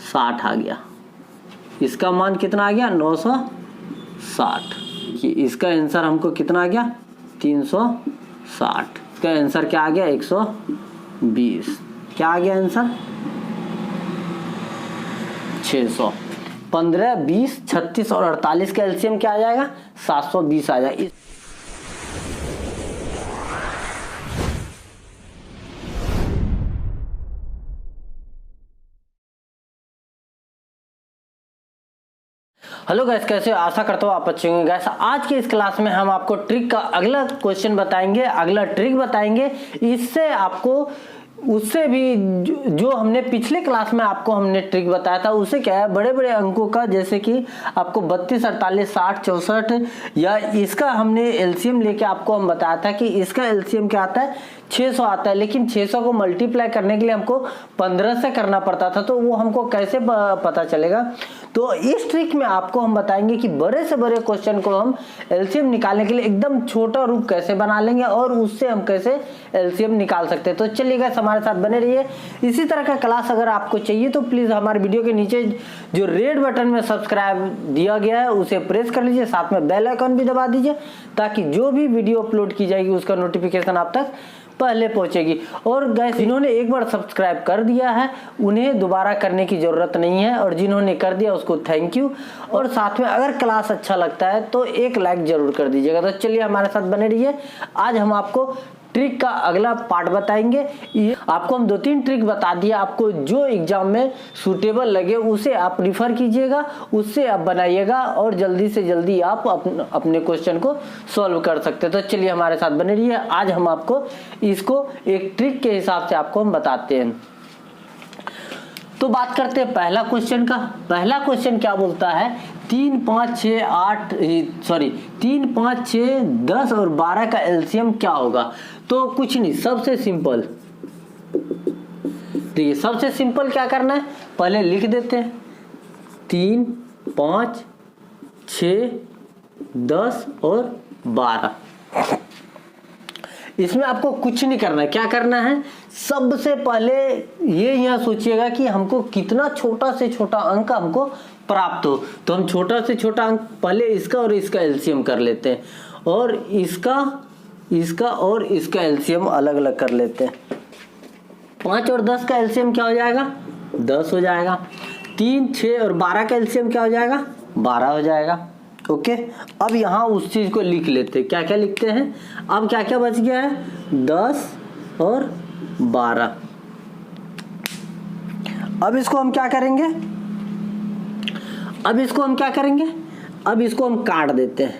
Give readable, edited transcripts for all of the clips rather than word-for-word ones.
60 आ गया। इसका मान कितना आ गया 960। इसका आंसर हमको कितना आ गया 360। इसका आंसर क्या आ गया 120। क्या आ गया आंसर 600। 15, 20, 36 और 48 का एलसीएम क्या आ जाएगा 720 आ जाएगा। हेलो गैस, कैसे हो? आशा करता हूँ आप अच्छे होंगे। गैस आज के इस क्लास में हम आपको ट्रिक का अगला क्वेश्चन बताएंगे, अगला ट्रिक बताएंगे। इससे आपको उससे भी जो हमने पिछले क्लास में आपको हमने ट्रिक बताया था, उससे क्या है बड़े बड़े अंकों का, जैसे कि आपको 32, 48, 60, 64 या इसका हमने एलसीएम लेके आपको हम बताया था कि इसका एलसीएम क्या आता है 600 आता है। लेकिन 600 को मल्टीप्लाई करने के लिए हमको 15 से करना पड़ता था, तो वो हमको कैसे पता चलेगा। तो इस ट्रिक में आपको हम बताएंगे कि बड़े से बड़े क्वेश्चन को हम एलसीएम निकालने के लिए एकदम छोटा रूप कैसे बना लेंगे और उससे हम कैसे एलसीएम निकाल सकते हैं। तो चलिए गाइस हमारे साथ बने रहिए। इसी तरह का क्लास अगर आपको चाहिए तो प्लीज हमारे वीडियो के नीचे जो रेड बटन में सब्सक्राइब दिया गया है उसे प्रेस कर लीजिए, साथ में बेल आइकन भी दबा दीजिए ताकि जो भी वीडियो अपलोड की जाएगी उसका नोटिफिकेशन आप तक पहले पहुंचेगी। और गाइस जिन्होंने एक बार सब्सक्राइब कर दिया है उन्हें दोबारा करने की जरूरत नहीं है, और जिन्होंने कर दिया उसको थैंक यू। और साथ में अगर क्लास अच्छा लगता है तो एक लाइक जरूर कर दीजिएगा। तो चलिए हमारे साथ बने रहिए। आज हम आपको ट्रिक का अगला पार्ट बताएंगे। ये आपको हम 2-3 ट्रिक बता दिया, आपको जो एग्जाम में सूटेबल लगे उसे आप रिफर कीजिएगा, उससे आप बनाइएगा और जल्दी से जल्दी आप अपने क्वेश्चन को सॉल्व कर सकते हैं। तो चलिए हमारे साथ बने रहिए। आज हम आपको इसको एक ट्रिक के हिसाब से आपको हम बताते हैं। तो बात करते हैं पहला क्वेश्चन का। पहला क्वेश्चन क्या बोलता है 3, 5, 6, 10 और 12 का एलसीएम क्या होगा। तो कुछ नहीं, सबसे सिंपल देखिए, सबसे सिंपल क्या करना है पहले लिख देते हैं 3, 5, 6, 10 और 12। इसमें आपको कुछ नहीं करना है। क्या करना है सबसे पहले ये यहाँ सोचिएगा कि हमको कितना छोटा से छोटा अंक हमको प्राप्त हो। तो हम छोटा से छोटा अंक पहले इसका और इसका एलसीएम कर लेते हैं, और इसका और इसका एलसीएम अलग अलग कर लेते हैं। 5 और 10 का एलसीएम क्या हो जाएगा 10 हो जाएगा। 3, 6 और 12 का एलसीएम क्या हो जाएगा 12 हो जाएगा। ओके, अब यहाँ उस चीज को लिख लेते हैं। क्या क्या लिखते हैं अब, क्या क्या बच गया है 10 और 12। अब इसको हम क्या करेंगे, अब इसको हम काट देते हैं।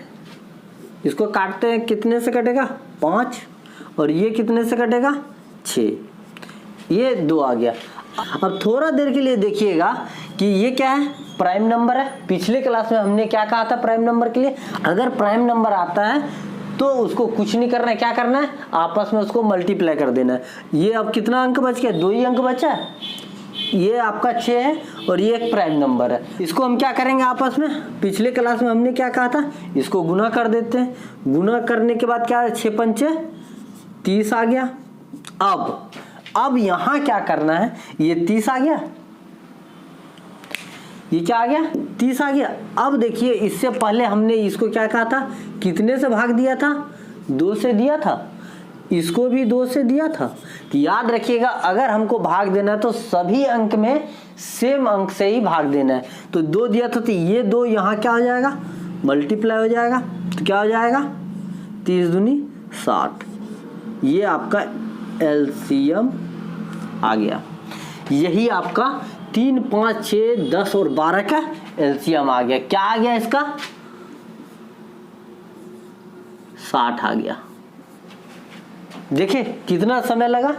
इसको काटते हैं, कितने से कटेगा 5, और ये कितने से कटेगा 6, ये 2 आ गया। अब थोड़ा देर के लिए देखिएगा कि ये क्या है प्राइम नंबर है। पिछले क्लास में हमने क्या कहा था प्राइम नंबर के लिए, अगर प्राइम नंबर आता है तो उसको कुछ नहीं करना है, क्या करना है आपस में उसको मल्टीप्लाई कर देना है। ये अब कितना अंक बच गया 2 ही अंक बचा है, ये आपका 6 है और ये एक प्राइम नंबर है। इसको हम क्या करेंगे आपस में, पिछले क्लास में हमने क्या कहा था इसको गुना कर देते हैं। गुना करने के बाद क्या है 6 पंचे 30 आ गया। अब यहां क्या करना है, ये 30 आ गया, ये क्या आ गया 30 आ गया। अब देखिए इससे पहले हमने इसको क्या कहा था, कितने से भाग दिया था 2 से दिया था, इसको भी 2 से दिया था। याद रखिएगा अगर हमको भाग देना है तो सभी अंक में सेम अंक से ही भाग देना है। तो 2 दिया था तो ये 2 यहाँ क्या हो जाएगा मल्टीप्लाई हो जाएगा, तो क्या हो जाएगा 30 दूनी 60। ये आपका एलसीएम आ गया। यही आपका 3, 5, 6, 10 और 12 का एलसीएम आ गया। क्या आ गया इसका 60 आ गया। देखिए कितना समय लगा,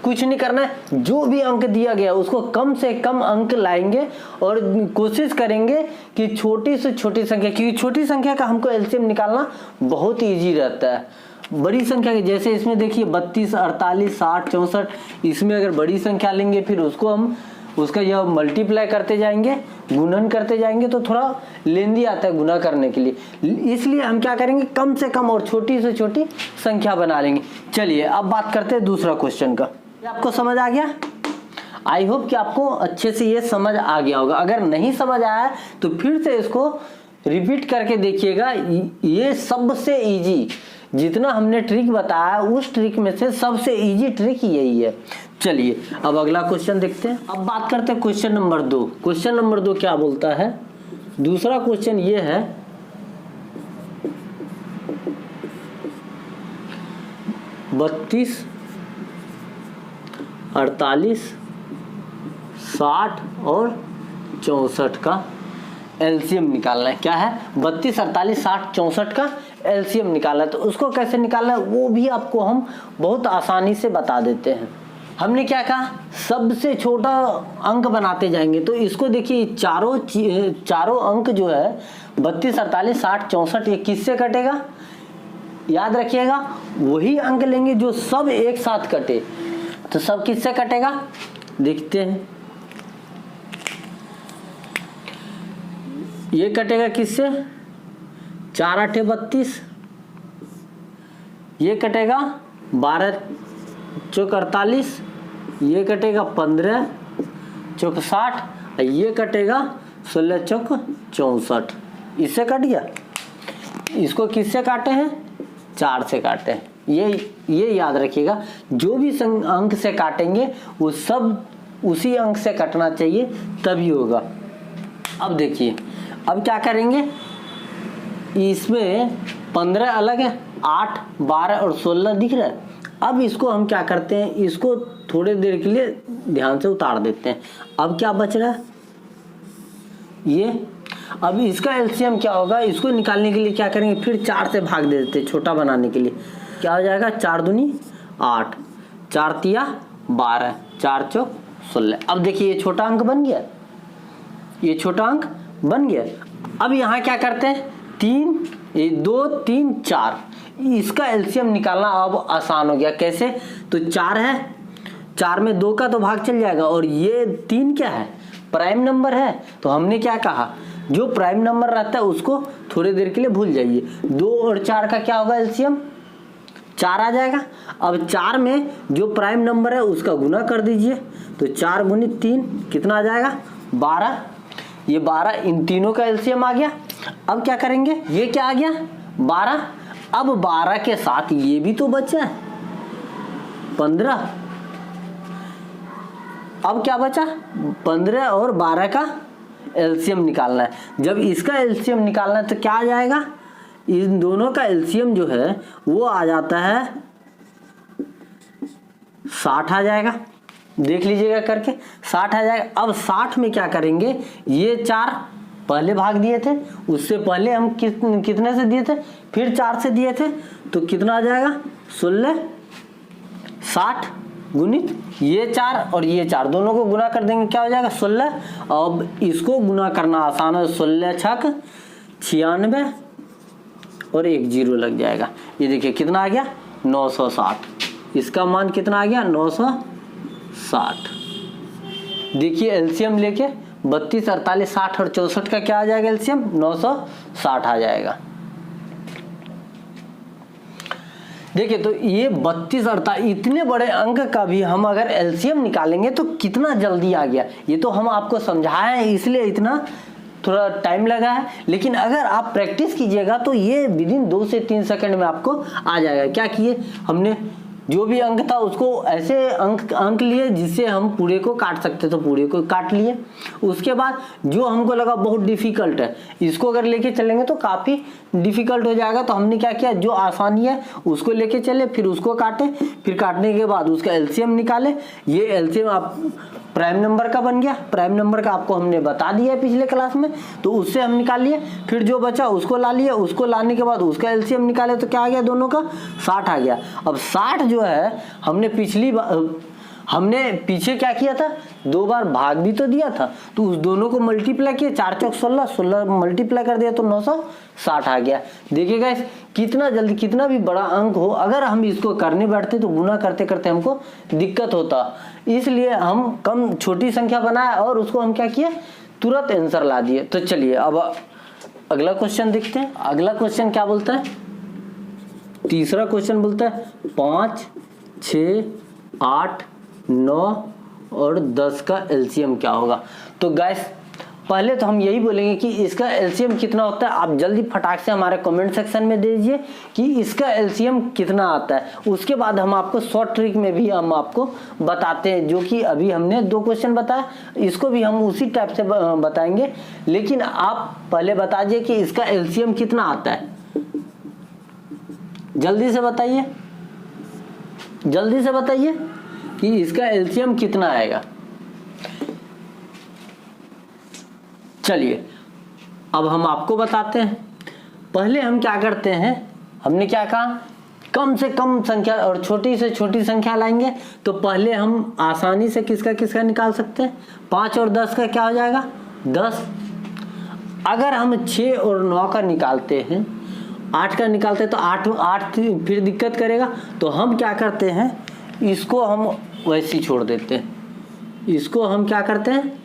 कुछ नहीं करना है। जो भी अंक दिया गया उसको कम से कम अंक लाएंगे और कोशिश करेंगे कि छोटी से छोटी संख्या, क्योंकि छोटी संख्या का हमको एलसीएम निकालना बहुत इजी रहता है। बड़ी संख्या के जैसे इसमें देखिए 32, 48, 60, 64, इसमें अगर बड़ी संख्या लेंगे फिर उसको हम उसका यह मल्टीप्लाई करते जाएंगे, गुणन करते जाएंगे, तो थोड़ा लेंदी आता है गुना करने के लिए। इसलिए हम क्या करेंगे कम से कम और छोटी से छोटी संख्या बना लेंगे। चलिए अब बात करते हैं दूसरा क्वेश्चन का। आपको समझ आ गया। आई होप कि आपको अच्छे से ये समझ आ गया होगा। अगर नहीं समझ आया तो फिर से इसको रिपीट करके देखिएगा। ये सबसे इजी, जितना हमने ट्रिक बताया उस ट्रिक में से सबसे इजी ट्रिक यही है। चलिए अब अगला क्वेश्चन देखते हैं। अब बात करते हैं क्वेश्चन नंबर 2। क्वेश्चन नंबर 2 क्या बोलता है? दूसरा क्वेश्चन ये है 32, 48, 60 और 64 का एलसीएम निकालना है। क्या है? 32, 48, 60, 64 का एलसीएम निकालना है। तो उसको कैसे निकालना है वो भी आपको हम बहुत आसानी से बता देते हैं। हमने क्या कहा? सबसे छोटा अंक बनाते जाएंगे। तो इसको देखिए, चारों अंक जो है 32, 48, 60, 64 ये किससे कटेगा? याद रखिएगा, वही अंक लेंगे जो सब एक साथ कटे। तो सब किससे कटेगा देखते हैं। ये कटेगा किससे? 4 8 32, ये कटेगा 12 चौक 48, ये कटेगा 15 चौक 60, ये कटेगा 16 चौक 64। इससे कट गया। इसको किससे काटे हैं? 4 से काटे हैं। ये याद रखिएगा, जो भी अंक से काटेंगे वो सब उसी अंक से कटना चाहिए, तभी होगा। अब देखिए, अब क्या करेंगे? इसमें 15 अलग है, 8, 12 और 16 दिख रहा है। अब इसको हम क्या करते हैं, इसको थोड़ी देर के लिए ध्यान से उतार देते हैं। अब क्या बच रहा है? ये। अब इसका एलसीएम क्या होगा? इसको निकालने के लिए क्या करेंगे? फिर 4 से भाग दे देते हैं छोटा बनाने के लिए। क्या हो जाएगा? 4 दूनी 8, 4 तिया 12, 4 चौक 16। अब देखिए ये छोटा अंक बन गया, ये छोटा अंक बन गया। अब यहाँ क्या करते हैं? 2 3 4, इसका एलसीएम निकालना अब आसान हो गया। कैसे? तो 4 है, 4 में 2 का तो भाग चल जाएगा, और ये 3 क्या है? प्राइम नंबर है। तो हमने क्या कहा? जो प्राइम नंबर रहता है उसको थोड़ी देर के लिए भूल जाइए। 2 और 4 का क्या होगा एलसीएम? 4 आ जाएगा। अब 4 में जो प्राइम नंबर है उसका गुना कर दीजिए। तो 4 गुणित 3 कितना आ जाएगा? 12। ये 12 इन तीनों का एलसीएम आ गया। अब क्या करेंगे? ये क्या आ गया? 12। अब 12 के साथ ये भी तो बचा है 15। अब क्या बचा? 15 और 12 का एलसीएम निकालना है। जब इसका एलसीएम निकालना है तो क्या आ जाएगा? इन दोनों का एलसीएम जो है वो आ जाता है 60 आ जाएगा। देख लीजिएगा करके, 60 आ जाएगा। अब 60 में क्या करेंगे? ये 4 पहले भाग दिए थे, उससे पहले हम कितने से दिए थे? फिर 4 से दिए थे। तो कितना आ जाएगा? 16। 60 गुणित ये 4 और ये 4 दोनों को गुना कर देंगे, क्या हो जाएगा? 16। अब इसको गुना करना आसान है। 16 छक 96 और 1 0 लग जाएगा। ये देखिए कितना आ गया? 960। इसका मान कितना आ गया? 960। देखिए एलसीएम लेके 32, 48, 60 और 64 का क्या आ जाएगा एलसीएम? 960 आ जाएगा। देखिए तो ये 32, 48 इतने बड़े अंक का भी हम अगर एलसीएम निकालेंगे तो कितना जल्दी आ गया। ये तो हम आपको समझाए हैं इसलिए इतना थोड़ा टाइम लगा है, लेकिन अगर आप प्रैक्टिस कीजिएगा तो ये विदिन 2 से 3 सेकंड में आपको आ जाएगा। क्या किए हमने? जो भी अंक था उसको ऐसे अंक लिए जिससे हम पूरे को काट सकते, तो पूरे को काट लिए। उसके बाद जो हमको लगा बहुत डिफिकल्ट है, इसको अगर लेके चलेंगे तो काफ़ी डिफिकल्ट हो जाएगा। तो हमने क्या किया? जो आसानी है उसको लेके चले, फिर उसको काटे, फिर काटने के बाद उसका एलसीएम निकाले। ये एलसीएम आप प्राइम नंबर का बन गया। प्राइम नंबर का आपको हमने बता दिया है पिछले क्लास में, तो उससे हम निकाल लिए। फिर जो बचा उसको ला लिए, उसको लाने के बाद उसका एलसीएम निकाले तो क्या आ गया? दोनों का 60 आ गया। अब 60 जो है हमने पीछे क्या किया था? 2 बार भाग भी तो दिया था, तो उस दोनों को मल्टीप्लाई किया। 4 चौक 16, 16 मल्टीप्लाई कर दिया तो 960 आ गया। देखिएगा कितना जल्दी, कितना भी बड़ा अंक हो अगर हम इसको करने बैठते तो गुना करते करते हमको दिक्कत होता। इसलिए हम कम छोटी संख्या बनाए और उसको हम क्या किए? तुरंत आंसर ला दिए। तो चलिए अब अगला क्वेश्चन देखते हैं। अगला क्वेश्चन क्या बोलता है? तीसरा क्वेश्चन बोलता है 5, 6, 8, 9 और 10 का एलसीएम क्या होगा। तो गाइस पहले तो हम यही बोलेंगे कि इसका एलसीएम कितना होता है। आप जल्दी फटाक से हमारे कमेंट सेक्शन में दे दीजिए कि इसका एलसीएम कितना आता है। उसके बाद हम आपको शॉर्ट ट्रिक में भी हम आपको बताते हैं, जो कि अभी हमने 2 क्वेश्चन बताया, इसको भी हम उसी टाइप से बताएंगे। लेकिन आप पहले बता दीजिए कि इसका एलसीएम कितना आता है। जल्दी से बताइए, जल्दी से बताइए कि इसका एलसीएम कितना आएगा। चलिए अब हम आपको बताते हैं। पहले हम क्या करते हैं, हमने क्या कहा, कम से कम संख्या और छोटी से छोटी संख्या लाएंगे। तो पहले हम आसानी से किसका किसका निकाल सकते हैं, 5 और 10 का क्या हो जाएगा 10। अगर हम 6 और 9 का निकालते हैं, 8 का निकालते हैं तो 8 फिर दिक्कत करेगा। तो हम क्या करते हैं, इसको हम वैसे ही छोड़ देते हैं, इसको हम क्या करते हैं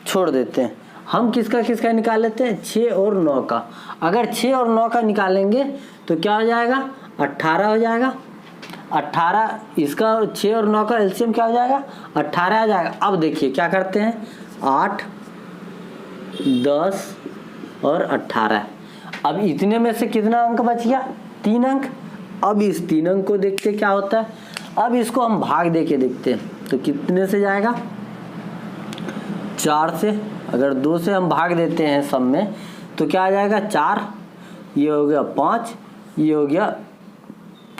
छोड़ देते हैं। हम किसका किसका निकाल लेते हैं, 6 और 9 का। अगर 6 और 9 का निकालेंगे तो क्या हो जाएगा 18 हो जाएगा। 18 इसका 6 और 9 का एलसीएम क्या हो जाएगा 18 आ जाएगा। अब देखिए क्या करते हैं, 8 10 और 18। अब इतने में से कितना अंक बच गया, 3 अंक। अब इस 3 अंक को देखते क्या होता है। अब इसको हम भाग दे के देखते हैं तो कितने से जाएगा 4 से। अगर 2 से हम भाग देते हैं सब में तो क्या आ जाएगा 4, ये हो गया 5, ये हो गया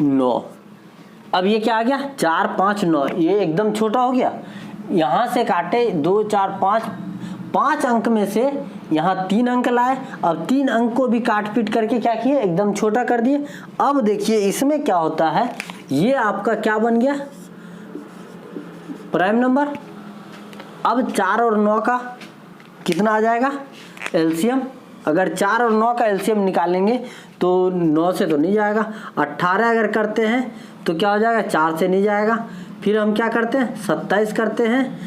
9। अब ये क्या आ गया 4 5 9, ये एकदम छोटा हो गया। यहाँ से काटे 2 4 5 अंक में से यहाँ 3 अंक लाए। अब 3 अंक को भी काट पीट करके क्या किए, एकदम छोटा कर दिए। अब देखिए इसमें क्या होता है, ये आपका क्या बन गया प्राइम नंबर। अब 4 और 9 का कितना आ जाएगा एलसीएम। अगर 4 और 9 का एलसीएम निकालेंगे तो 9 से तो नहीं जाएगा। 18 अगर करते हैं तो क्या हो जाएगा 4 से नहीं जाएगा। फिर हम क्या करते हैं 27 करते हैं,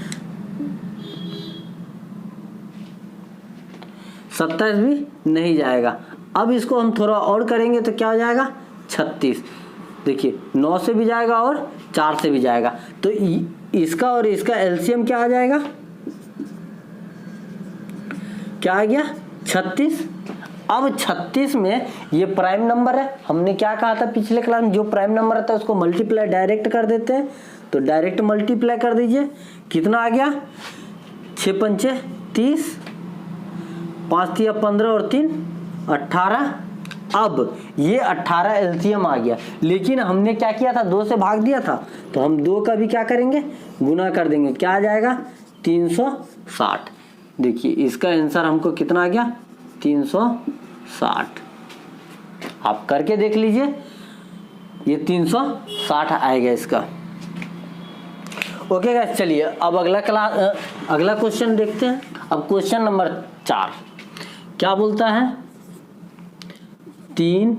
27 भी नहीं जाएगा। अब इसको हम थोड़ा और करेंगे तो क्या हो जाएगा 36। देखिए 9 से भी जाएगा और 4 से भी जाएगा। तो इसका और इसका एलसीएम क्या आ जाएगा, क्या आ गया 36। अब 36 में ये प्राइम नंबर है। हमने क्या कहा था पिछले क्लास में, जो प्राइम नंबर रहता है उसको मल्टीप्लाई डायरेक्ट कर देते हैं। तो डायरेक्ट मल्टीप्लाई कर दीजिए, कितना आ गया 6 पंचे 30, 5 तिया 15 और 3 18। अब ये 18 एलसीएम आ गया। लेकिन हमने क्या किया था 2 से भाग दिया था, तो हम 2 का भी क्या करेंगे गुना कर देंगे। क्या आ जाएगा 360। देखिए इसका आंसर हमको कितना आ गया 360। आप करके देख लीजिए, ये 360 आएगा इसका। ओके गाइस, चलिए अब अगला क्वेश्चन देखते हैं। अब क्वेश्चन नंबर 4 क्या बोलता है, 3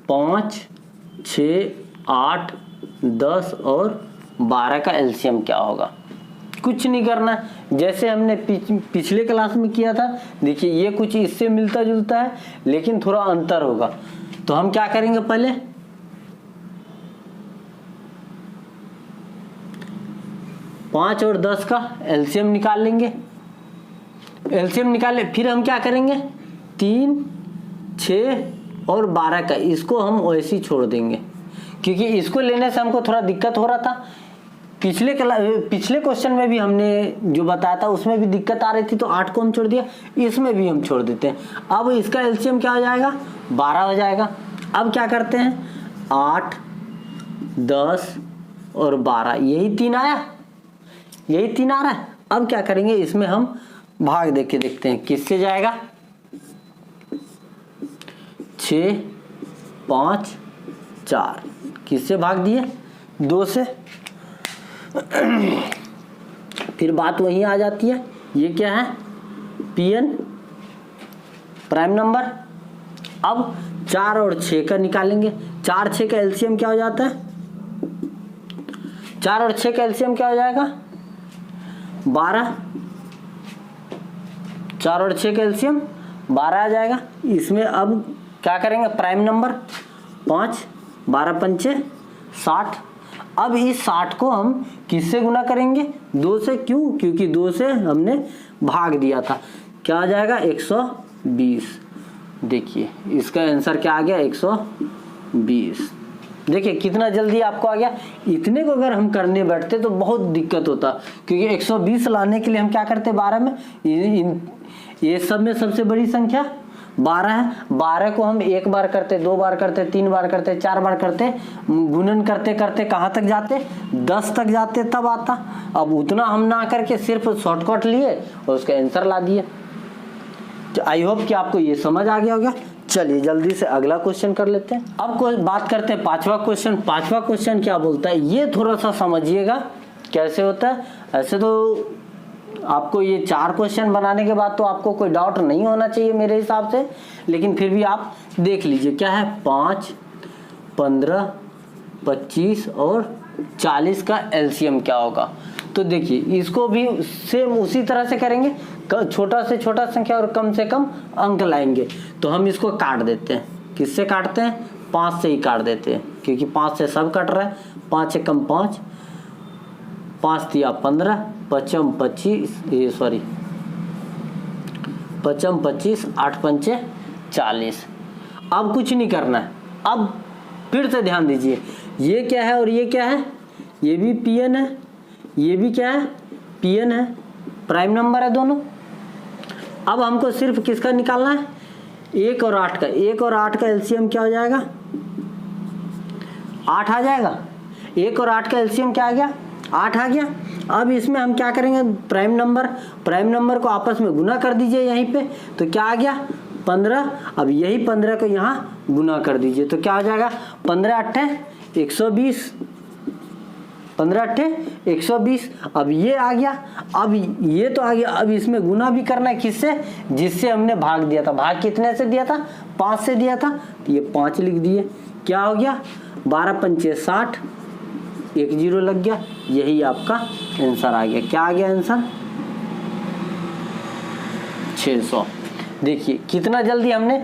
5 6 8 10 और 12 का एलसीएम क्या होगा। कुछ नहीं करना, जैसे हमने पिछले क्लास में किया था। देखिए ये कुछ इससे मिलता जुलता है लेकिन थोड़ा अंतर होगा। तो हम क्या करेंगे, पहले 5 और 10 का एलसीएम निकाल लेंगे। एलसीएम निकाले फिर हम क्या करेंगे 3 6 और 12 का, इसको हम वैसे ही छोड़ देंगे क्योंकि इसको लेने से हमको थोड़ा दिक्कत हो रहा था। पिछले क्वेश्चन में भी हमने जो बताया था उसमें भी दिक्कत आ रही थी, तो 8 को हम छोड़ दिया, इसमें भी हम छोड़ देते हैं। अब इसका एलसीएम क्या हो जाएगा 12 हो जाएगा। अब क्या करते हैं 8 10 और 12, यही 3 आया, यही 3 आ रहा है। अब क्या करेंगे, इसमें हम भाग दे के देखते हैं किससे जाएगा। 6 5 4 किससे भाग दिए 2 से। फिर बात वहीं आ जाती है, ये क्या है पीएन प्राइम नंबर। अब 4 और 6 का निकालेंगे। 4 6 का एलसीएम क्या हो जाता है, 4 और 6 का एलसीएम क्या हो जाएगा 12। 4 और 6 का एलसीएम 12 आ जाएगा। इसमें अब क्या करेंगे प्राइम नंबर 5 12 पंचे 60। अब इस 60 को हम किससे गुना करेंगे? 2 से। क्यों? क्योंकि 2 से हमने भाग दिया था। क्या आ जाएगा? 120। देखिए इसका आंसर क्या आ गया? 120। देखिए कितना जल्दी आपको आ गया। इतने को अगर हम करने बैठते तो बहुत दिक्कत होता, क्योंकि 120 लाने के लिए हम क्या करते? 12 में ये सब में सबसे बड़ी संख्या 12 है। 12 को हम 1 बार करते, 2 बार करते, 3 बार करते, 4 बार करते, गुणन करते करते कहाँ तक जाते? 10 तक जाते, तब आता। अब उतना हम ना करके सिर्फ शॉर्टकट लिए और उसका आंसर ला दिए। आई होप कि आपको ये समझ आ गया होगा। चलिए जल्दी से अगला क्वेश्चन कर लेते हैं। अब बात करते हैं 5वां क्वेश्चन। 5वां क्वेश्चन क्या बोलता है ये थोड़ा सा समझिएगा कैसे होता है। ऐसे तो आपको ये 4 क्वेश्चन बनाने के बाद तो आपको कोई डाउट नहीं होना चाहिए मेरे हिसाब से, लेकिन फिर भी आप देख लीजिए क्या है। 5, 15, 25 और 40 का एलसीएम क्या होगा। तो देखिए इसको भी सेम उसी तरह से करेंगे, छोटा से छोटा संख्या और कम से कम अंक लाएंगे। तो हम इसको काट देते हैं। किससे काटते हैं? 5 से ही काट देते हैं, क्योंकि 5 से सब कट रहा है। 5 से कम 5, 5 दिया 15, 5 25, सॉरी 5 25, 8 पंचे 40। अब कुछ नहीं करना है। अब फिर से ध्यान दीजिए, ये क्या है और ये क्या है? ये भी पीएन है, ये भी क्या है? पीएन है, प्राइम नंबर है दोनों। अब हमको सिर्फ किसका निकालना है? 1 और 8 का। 1 और 8 का एलसीएम क्या हो जाएगा? 8 आ जाएगा। 1 और 8 का एलसीएम क्या आ गया? 8 आ गया। अब इसमें हम क्या करेंगे? प्राइम नंबर को आपस में गुना कर दीजिए यहीं पे, तो क्या आ गया? 15। अब यही 15 को यहाँ गुना कर दीजिए, तो क्या हो जाएगा? 15 8 120, 15 8 120। अब ये आ गया, अब ये तो आ गया। अब इसमें गुना भी करना है किससे? जिससे हमने भाग दिया था। भाग कितने से दिया था? 5 से दिया था, तो ये 5 लिख दिए। क्या हो गया? 12 पंचे 60, 1 0 लग गया। यही आपका आंसर आ गया। क्या आ गया आंसर? 600। देखिए कितना जल्दी हमने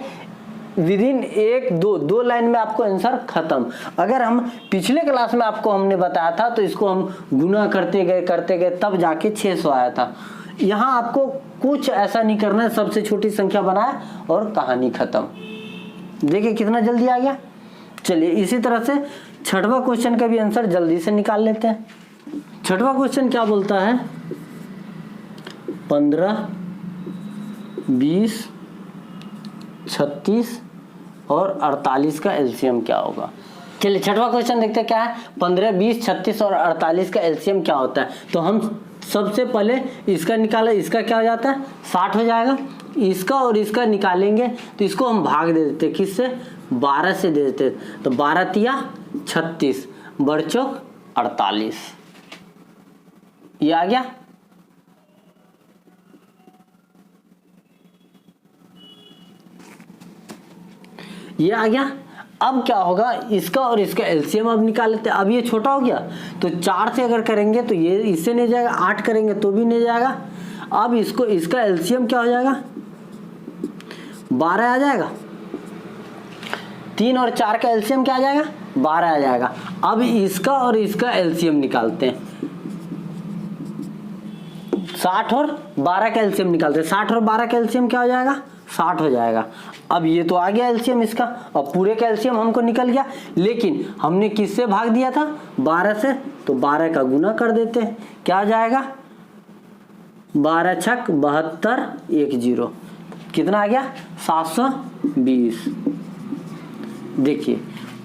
विदिन 1-2 लाइन में आपको आंसर खत्म। अगर हम पिछले क्लास में आपको हमने बताया था तो इसको हम गुना करते गए तब जाके 600 आया था। यहाँ आपको कुछ ऐसा नहीं करना है, सबसे छोटी संख्या बनाया और कहानी खत्म। देखिए कितना जल्दी आ गया। चलिए इसी तरह से 6वां क्वेश्चन का भी आंसर जल्दी से निकाल लेते हैं। 6वां क्वेश्चन क्या बोलता है? 15, 20, 36 और 48 का एलसीएम क्या होगा। चलिए 6वां क्वेश्चन देखते हैं क्या है। 15, 20, 36 और 48 का एलसीएम क्या होता है। तो हम सबसे पहले इसका निकाला, इसका क्या हो जाता है? 60 हो जाएगा। इसका और इसका निकालेंगे तो इसको हम भाग दे देते। किससे? 12 से दे देते। तो 12 तिया 36, बड़चौक 48। ये आ गया। ये आ गया। अब क्या होगा? इसका और इसका एलसीएम अब निकाल लेते हैं। अब ये छोटा हो गया तो 4 से अगर करेंगे तो ये इससे नहीं जाएगा, 8 करेंगे तो भी नहीं जाएगा। अब इसको इसका एलसीएम क्या हो जाएगा? 12 आ जाएगा। 3 और 4 का एलसीएम क्या आ जाएगा? 12 आ जाएगा। अब इसका और इसका एलसीएम निकालते हैं। 60 और 12 का एलसीएम निकालते हैं। 60 और 12 का एलसीएम क्या हो जाएगा? 60 हो जाएगा। अब ये तो आ गया एलसीएम इसका, और पूरे का एलसीएम हमको निकल गया। लेकिन हमने किससे भाग दिया था? 12 से, तो 12 का गुना कर देते हैं। क्या आ जाएगा? 12 छक 72, 1 0। कितना आ गया? 720। देखिए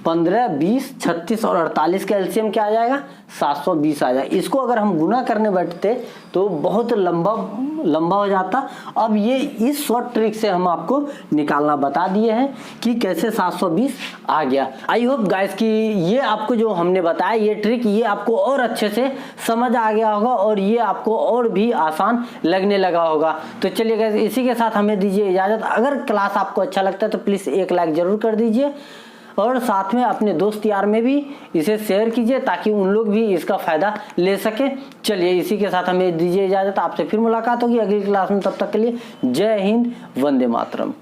15, 20, 36 और 48 का एलसीएम क्या आ जाएगा? 720 आ जाएगा। इसको अगर हम गुना करने बैठते तो बहुत लंबा हो जाता। अब ये इस शॉर्ट ट्रिक से हम आपको निकालना बता दिए हैं कि कैसे 720 आ गया। आई होप गाइस कि ये आपको जो हमने बताया ये ट्रिक, ये आपको और अच्छे से समझ आ गया होगा और ये आपको और भी आसान लगने लगा होगा। तो चलिए गाइस इसी के साथ हमें दीजिए इजाजत। अगर क्लास आपको अच्छा लगता है तो प्लीज एक लाइक जरूर कर दीजिए और साथ में अपने दोस्त यार में भी इसे शेयर कीजिए ताकि उन लोग भी इसका फायदा ले सके। चलिए इसी के साथ हमें दीजिए इजाजत। आपसे फिर मुलाकात होगी अगली क्लास में। तब तक के लिए जय हिंद, वंदे मातरम।